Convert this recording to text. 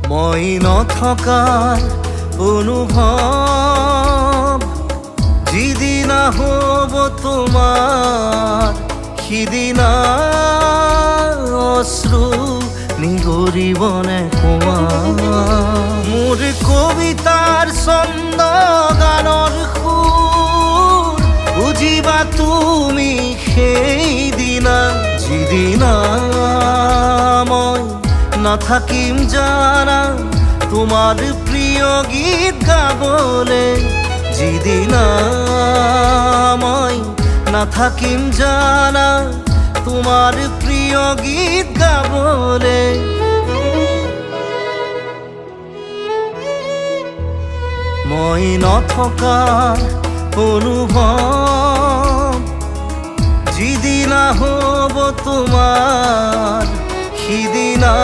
মই নথকাৰ অনুভৱ যিদিনা হ'ব তোমাৰ সিদিনা অশ্ৰু নিগৰিবনে কোৱা মোৰ কবিতাৰ ছন্দ গানৰ সুৰ বুজিবা তুমি সেইদিনা যিদিনা মই নাথাকিম জানা তোমাৰ প্ৰিয় গীত গাবলে যিদিনা মই নাথাকিম জানা তোমাৰ প্ৰিয় গীত গাবলে মই নথকাৰ অনুভৱ যিদিনা হ'ব তোমাৰ সিদিনা